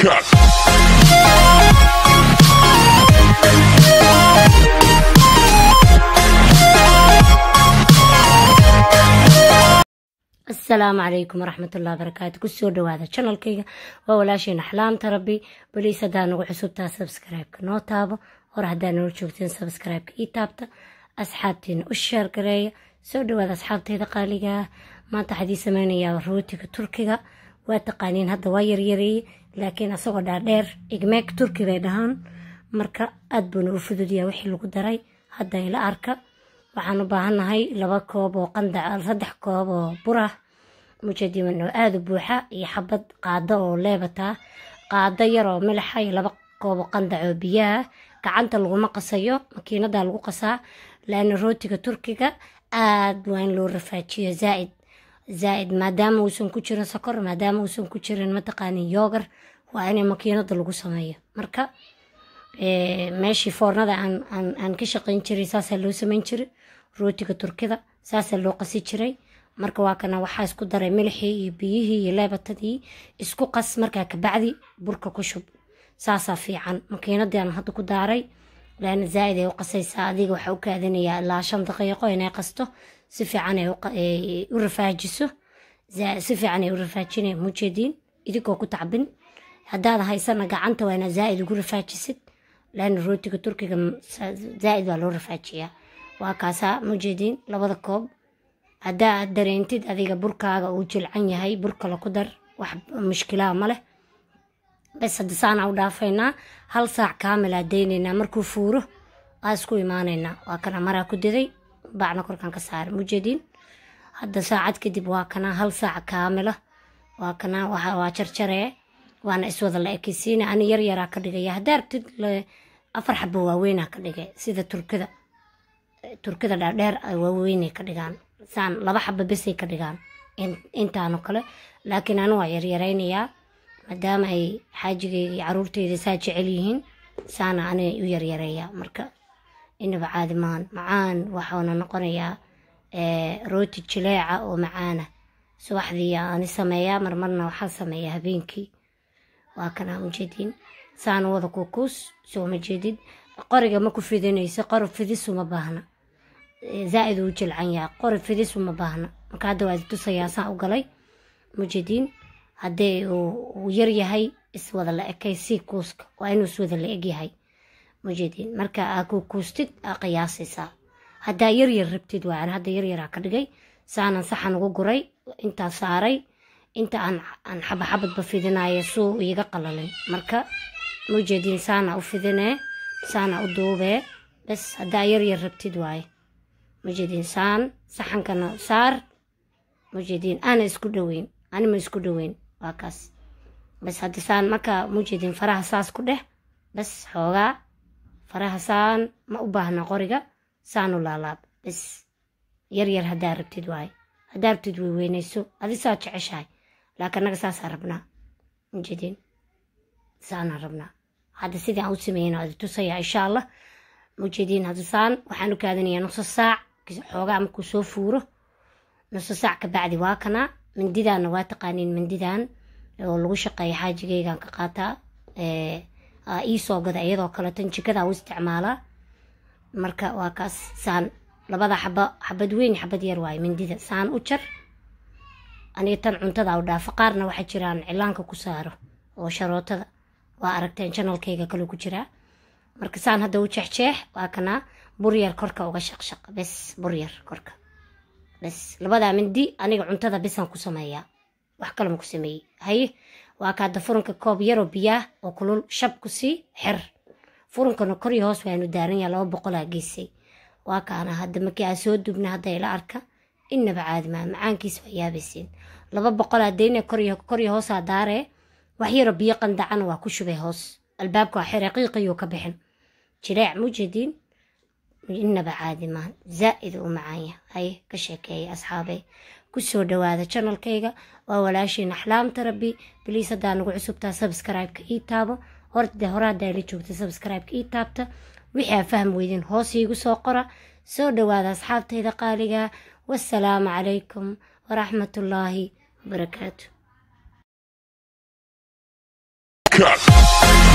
Cut. السلام عليكم ورحمة الله وبركاته. كسور هذا channel كيga وولاشين أحلام تربي بليس هدان ugu xusubtaa subscribe noo taabo hor hadaan noo joogteen subscribe ii taabta asxaabtiin u share gareeya soo dhawaada asxaabteeda qaaliga maanta xadii sameynaya rootiga turkiga waa taqaaniin hadda waa yaryarey laakiin asagoo dhaadheer igmeek turki bay dhahaan marka aad buu u fududiyaa wixii lagu daray hadda ila arka waxaan u baahanahay 2 koob oo qandac 3 koob oo burah mujadiman oo aad u buuxa iyo xabad qaado oo leebata qaado yar oo milix ah 2 koob oo qandac oo biyaha gacanta lagu qasayo makiinada lagu qasaa laana rootiga turkiga aad waan loo rafaajiyo زائد maadaama uusan ku jirin sokor maadaama uusan ku jirin mataqaani yogurt waa inay makiinada lagu sameeyo marka meeshii foornada aan ka shaqeyn jiray saas loo sameyn jiray rootiga turkida saas loo qasi jiray marka waa kana waxa isku daray milixii iyo biyihii iyo leebatadii isku qas marka ka bacdi burka ku shub saasa fiican makiinadaan hadda ku daaray laana زائد ay u qasaysaa adiga waxa u kaadinayaa ilaa 5 daqiiqo inay qasto si fiican ay u rafaajiso si fiican ay u rafaajinay mujadiin idinko ku tacbin hadaad haysana gacanta waa inaa زائد ugu rafaajisid laana rootiga turkiga زائد waa loo rafaajiyaa waa kaasa mujadiin 2 koob hadaa dareentid adiga burkaaga uu jilcan yahay burka la ku dar wax mushkilaa ma leh bas hadisaan u dhaafayna hal saac kaamil adeynayna markuu fuuro asku iimaanayna waa kana mara ku diday baacna korkan ka saar mujadiin hadda saacad kadib waa kana hal saac kaamila waa kana waxa waa jarjaree waana iswada la ekisiina ani yar yar ka dhigay hadaartid 4 xabo waaweyn ka dhigay sida turkida dhaadheer ay waaweyn ka dhigaan saan 2 xabo bas ay ka dhigaan intaano kale laakiin anu waa yar yaraynayaa maadaama ay xaajigayga iyo caruurteyda saa jecel yihiin saana anay u yar yareeyaa marka inaba caadi macaan waxaana noqonayaa rooti jileeca oo macaana subaxdii aan sameeyaa marmarna waxaan sameeyaa habeenkii waa kana mujadiin saan wada kukus soo majidid qoriga ma ku fidinayso qor fidis uma baahna زائد u jilcan yaa qor fidis uma baahna marka hadda waa tusayaa saan u galay mujadiin hadee uu yar yahay iswada la ekaysi kuuska waa inuu iswada la eg yahay mujadiin marka aad ku kuustid qiyaasaysa hadaa yar yar rabtid waa hadda yar yar ka dhigay saanan saxan ugu guray inta saaray inta aan xabad ba fidinaayo soo iga qalalay marka mujadiin saana u fidinee saana u duubee bas hadaa yar yar rabtid waay mujadiin saan saxankana saar mujadiin ana isku dhaweyn anima isku dhaweyn waa kaas bas hadda saan marka mujadiin faraha saas ku dheh bas xoogaa faraha saan ma u baahna qoriga saan u laalaab bas yar yar hadaa rabtid waay hadaa rabtid weynayso adisaa jeceshahay laakiin naga saas rabnaa mujadiin saan rabnaa hadda sidii aan u sameeyay aad tusaya insha Allah mujadiin hadda saan waxaan u kaadinayaa nus saac xoogaa markuu soo fuuro nus saac ka bacdi waa kana mindidaan waa taqaaniin mindidaan oo lagu shaqeeyo xaajigaygan ka qaataa ii soo gada iyadoo kale tan jikada u isticmaalaa marka waa kaas saan 2 xabad weyn xabad yar waay mindida saan u jar aniga tan cuntada u dhaaf qaarna waxa jiraan cilaanka ku saaro oo sharootada waa aragteen channelkayga kale ku jira marka saan hadda u jeexjeex waa kana bur yar korka uga shaqshaq bas bur yar korka bas 2 mindi aniga cuntada bisan ku sameeyaa wax kale ma ku sameeyay hay waa ka da furanka koob yar oo biyo oo kulul shab ku si xir furankana kor iyo hoos waanu daaran yahay 200 geesay waa kaana hadda markii soo dubna hadda ila arka inaba caadi macaankiis waa yaabaysiin 200 adeena kor iyo hoos daare wax yar biyo qandacan waa ku shubay hoos albaabka xiriqiiqiyo ka bixin jireec mujadiin inaba caadi زائد ومعايا هاي كشكاية أصحابي كسو دواذا channel كيغا وولاشين أحلام تربي بليس دانو عصوبتا سبسكرايب كي تابو هوراد دايلي جوبتا سبسكرايب كي تابتا وحيا فهم ويدين هوسيغو سوقرا سو دواذا أصحاب تيدا قاليغا والسلام عليكم ورحمة الله وبركاته. cut.